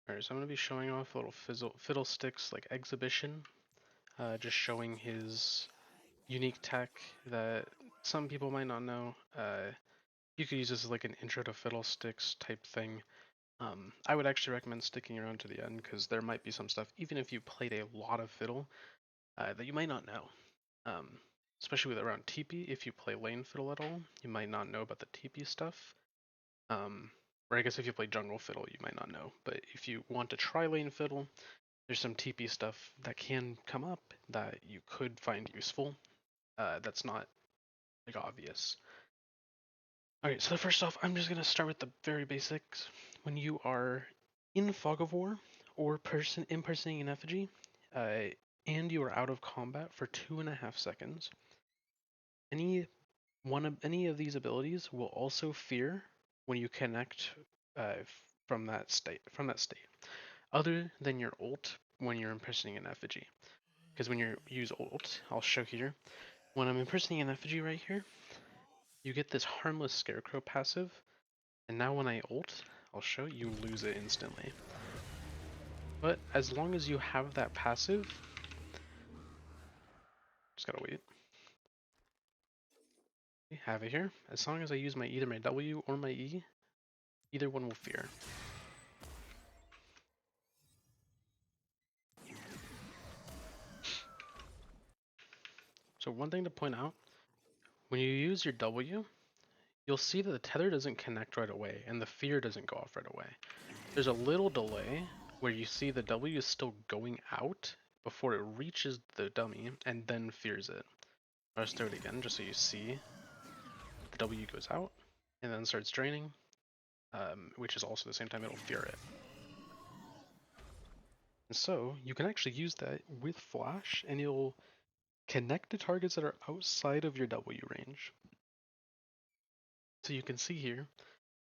Alright, so I'm going to be showing off a little Fiddlesticks like exhibition, just showing his unique tech that some people might not know. You could use this as like an intro to Fiddlesticks type thing. I would actually recommend sticking around to the end because there might be some stuff, even if you played a lot of Fiddle, that you might not know. Um, Especially with around TP, if you play lane Fiddle at all, you might not know about the TP stuff. Or I guess if you play jungle Fiddle, you might not know. But if you want to try lane Fiddle, there's some TP stuff that can come up that you could find useful. That's not like obvious. Okay, so first off, I'm just gonna start with the very basics. When you are in Fog of War or impersonating an effigy, and you are out of combat for 2.5 seconds, any of these abilities will also fear when you connect uh, from that state. Other than your ult when you're impersonating an effigy. Because when you use ult, I'll show here, when I'm impersonating an effigy right here, you get this harmless scarecrow passive, and now when I ult, I'll show you lose it instantly. But as long as you have that passive, just gotta wait. We have it here. As long as I use either my W or my E, either one will fear. So one thing to point out, when you use your W, you'll see that the tether doesn't connect right away and the fear doesn't go off right away. There's a little delay where you see the W is still going out before it reaches the dummy and then fears it. Let's do it again just so you see the W goes out and then starts draining, which is also the same time it'll fear it. And so you can actually use that with Flash and it'll connect to targets that are outside of your W range. So you can see here,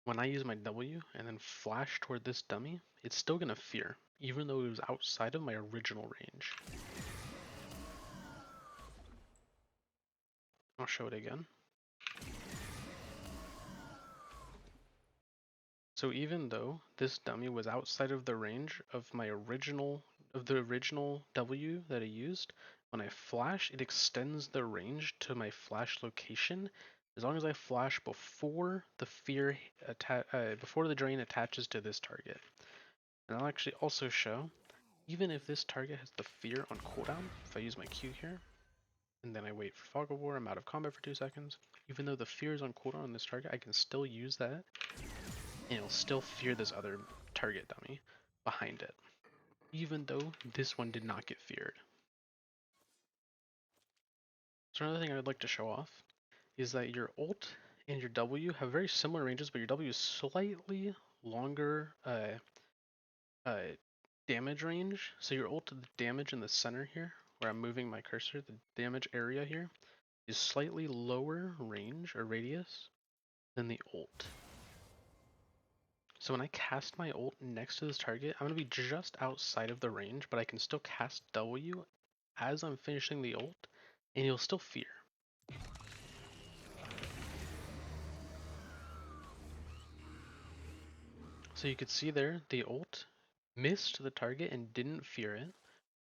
when I use my W and then flash toward this dummy, it's still going to fear, even though it was outside of my original range. I'll show it again. So even though this dummy was outside of the range of the original W that I used, when I flash, it extends the range to my flash location as long as I flash before before the drain attaches to this target. And I'll actually also show, even if this target has the fear on cooldown, if I use my Q here, and then I wait for Fog of War, I'm out of combat for 2 seconds, even though the fear is on cooldown on this target, I can still use that, and it'll still fear this other target dummy behind it, even though this one did not get feared. So another thing I would like to show off is that your ult and your W have very similar ranges, but your W is slightly longer damage range. So your ult, the damage in the center here, where I'm moving my cursor, the damage area here, is slightly lower range or radius than the ult. So when I cast my ult next to this target, I'm going to be just outside of the range, but I can still cast W as I'm finishing the ult, and he'll still fear. So you could see there, the ult missed the target and didn't fear it,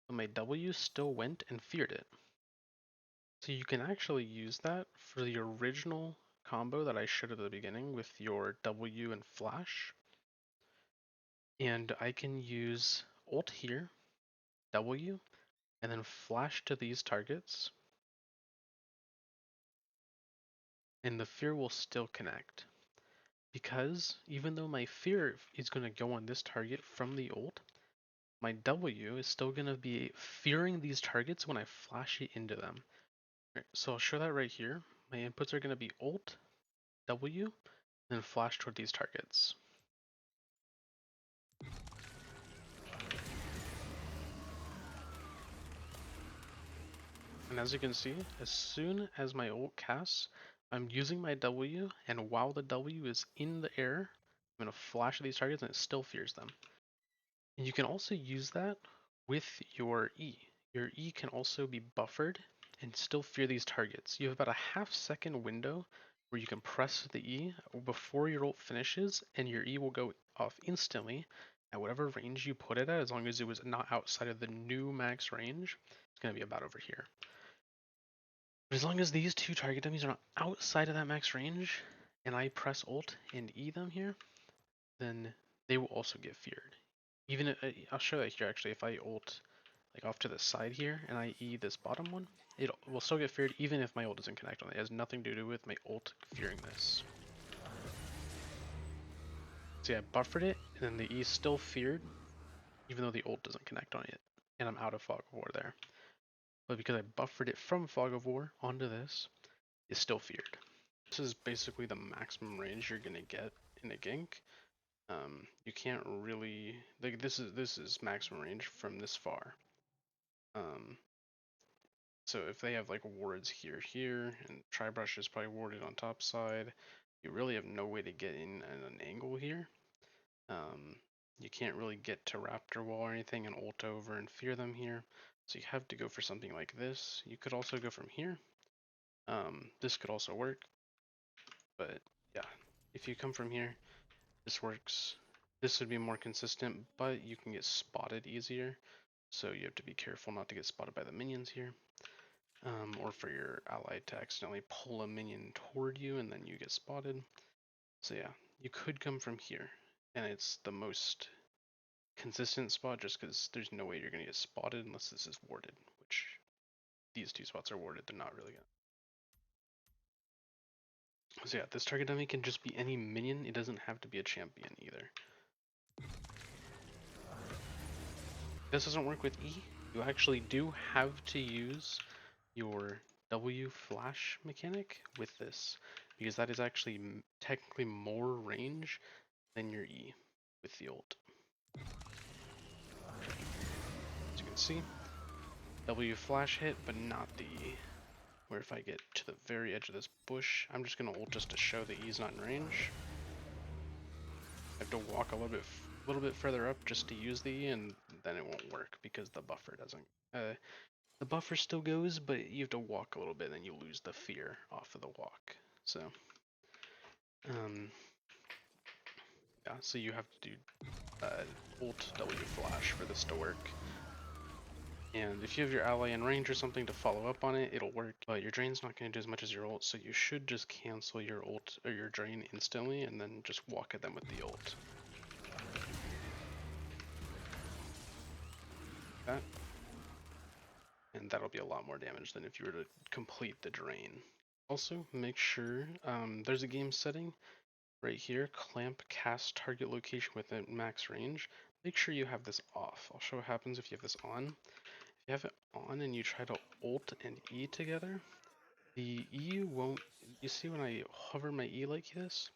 but my W still went and feared it. So you can actually use that for the original combo that I showed at the beginning with your W and flash. And I can use ult here, W, and then flash to these targets. And the fear will still connect. Because even though my fear is going to go on this target from the ult, my W is still going to be fearing these targets when I flash it into them. Right, so I'll show that right here. My inputs are going to be ult, W, then flash toward these targets. And as you can see, as soon as my ult casts, I'm using my W, and while the W is in the air, I'm going to flash these targets and it still fears them. And you can also use that with your E. Your E can also be buffered and still fear these targets. You have about a half-second window where you can press the E before your ult finishes, and your E will go off instantly, at whatever range you put it at, as long as it was not outside of the new max range, it's going to be about over here. But as long as these two target dummies are not outside of that max range, and I press Alt and E them here, then they will also get feared. Even I'll show that here actually. If I Alt like off to the side here and I E this bottom one, it will still get feared even if my ult doesn't connect on it. It has nothing to do with my ult fearing this. See, I buffered it, and then the E is still feared, even though the ult doesn't connect on it, and I'm out of Fog of War there. But because I buffered it from Fog of War onto this, it's still feared. This is basically the maximum range you're gonna get in a gank. You can't really like this is maximum range from this far. So if they have like wards here, and Tribrush is probably warded on top side, you really have no way to get in at an angle here. You can't really get to Raptor Wall or anything and ult over and fear them here. So you have to go for something like this. You could also go from here. This could also work. But yeah, if you come from here, this works. This would be more consistent, but you can get spotted easier. So you have to be careful not to get spotted by the minions here. Or for your ally to accidentally pull a minion toward you and then you get spotted. So yeah, you could come from here, and it's the most consistent spot just because there's no way you're going to get spotted unless this is warded, which these two spots are warded, they're not really going to. So yeah, this target dummy can just be any minion, it doesn't have to be a champion either. This doesn't work with E. You actually do have to use your W flash mechanic with this, because that is actually technically more range than your E with the ult. As you can see, W flash hit, but not the E. Where if I get to the very edge of this bush, I'm just gonna ult just to show that E's not in range. I have to walk a little bit further up just to use the E, and then it won't work because the buffer doesn't. The buffer still goes, but you have to walk a little bit, and then you lose the fear off of the walk. So, yeah. So you have to do ult W flash for this to work. And if you have your ally in range or something to follow up on it, it'll work. But your drain's not going to do as much as your ult, so you should just cancel your ult or your drain instantly and then just walk at them with the ult. That. And that'll be a lot more damage than if you were to complete the drain. Also, make sure there's a game setting right here, clamp cast target location within max range. Make sure you have this off. I'll show what happens if you have this on. If you have it on and you try to ult and E together, the E won't, you see when I hover my E like this,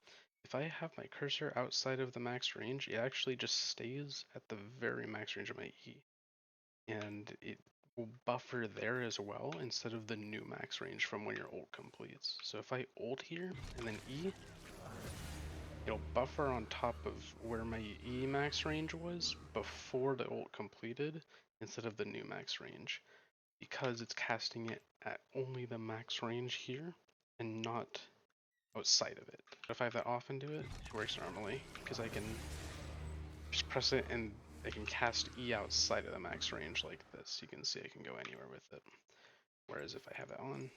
if I have my cursor outside of the max range, it actually just stays at the very max range of my E. And it will buffer there as well instead of the new max range from when your ult completes. So if I ult here and then E, it'll buffer on top of where my E max range was before the ult completed instead of the new max range, because it's casting it at only the max range here and not outside of it. But if I have that off and do it, it works normally because I can just press it and I can cast E outside of the max range like this. You can see I can go anywhere with it. Whereas if I have it on,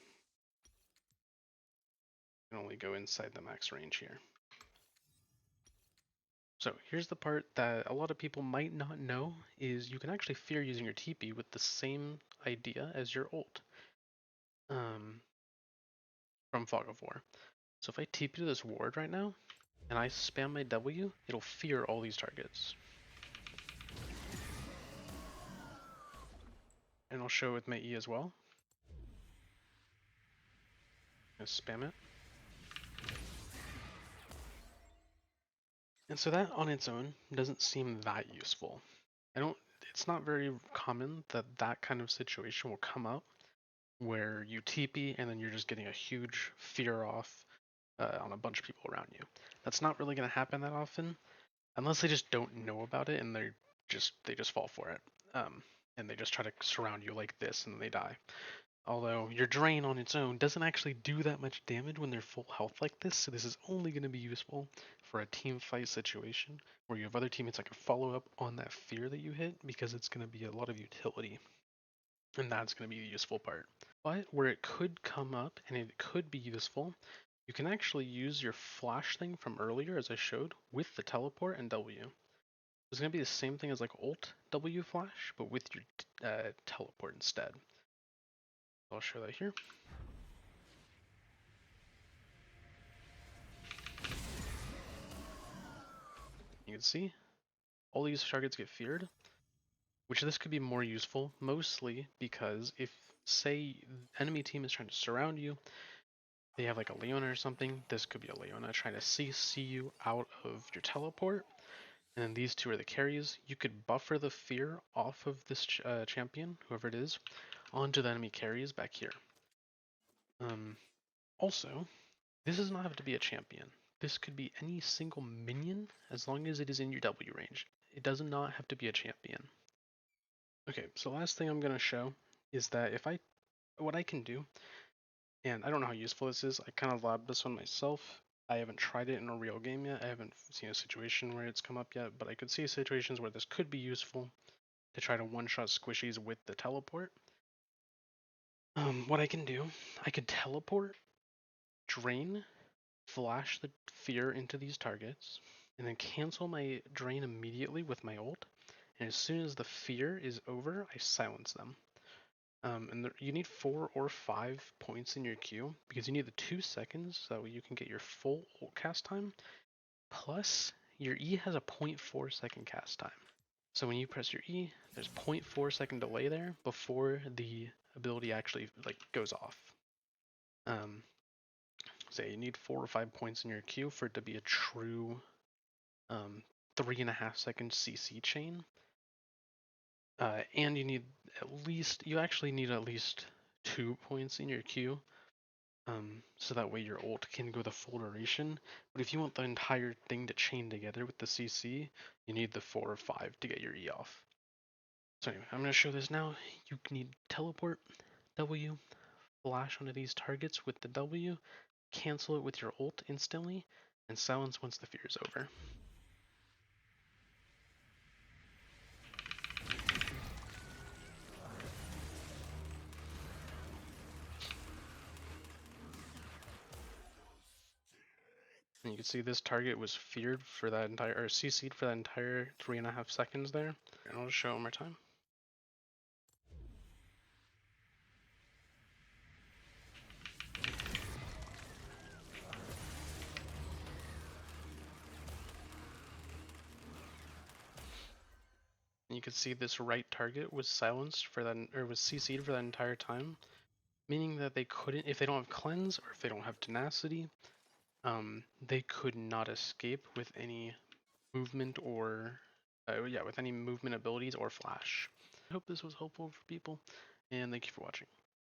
I can only go inside the max range here. So here's the part that a lot of people might not know is you can actually fear using your TP with the same idea as your ult from Fog of War. So if I TP to this ward right now and I spam my W, it'll fear all these targets. And I'll show it with my E as well. Just spam it. And so that on its own doesn't seem that useful. It's not very common that that kind of situation will come up where you TP and then you're just getting a huge fear off on a bunch of people around you. That's not really going to happen that often unless they just don't know about it and they just fall for it. And they just try to surround you like this and they die. Although your drain on its own doesn't actually do that much damage when they're full health like this, so this is only going to be useful for a team fight situation where you have other teammates that can follow up on that fear that you hit, because it's going to be a lot of utility, and that's going to be the useful part. But where it could come up and it could be useful, you can actually use your flash thing from earlier as I showed with the teleport and W. It's going to be the same thing as like ult W flash, but with your teleport instead. I'll show that here. You can see all these targets get feared, which this could be more useful, mostly because if, say, the enemy team is trying to surround you, they have like a Leona or something, this could be a Leona trying to CC you out of your teleport, and then these two are the carries. You could buffer the fear off of this champion, whoever it is, onto the enemy carries back here. Also, this does not have to be a champion. This could be any single minion as long as it is in your W range. It does not have to be a champion. Okay, so last thing I'm going to show is that what I can do, and I don't know how useful this is, I kind of labbed this one myself. I haven't tried it in a real game yet. I haven't seen a situation where it's come up yet, but I could see situations where this could be useful to try to one-shot squishies with the teleport. What I can do, I could teleport, drain, flash the fear into these targets, and then cancel my drain immediately with my ult, and as soon as the fear is over, I silence them. And you need 4 or 5 points in your queue, because you need the 2 seconds so you can get your full ult cast time, plus your E has a 0.4 second cast time. So when you press your E, there's 0.4 second delay there before the ability actually like goes off. Say you need 4 or 5 points in your queue for it to be a true 3.5 second CC chain. And you actually need at least 2 points in your queue, so that way your ult can go the full duration. But if you want the entire thing to chain together with the CC, you need the 4 or 5 to get your E off. So anyway, I'm going to show this now. You need teleport, W, flash onto these targets with the W, cancel it with your ult instantly, and silence once the fear is over. And you can see this target was feared for that entire, or CC'd for that entire 3.5 seconds there. And I'll just show it one more time. And you can see this right target was silenced for that, or was CC'd for that entire time, meaning that they couldn't, if they don't have cleanse or if they don't have tenacity, they could not escape with any movement or, with any movement abilities or flash. I hope this was helpful for people, and thank you for watching.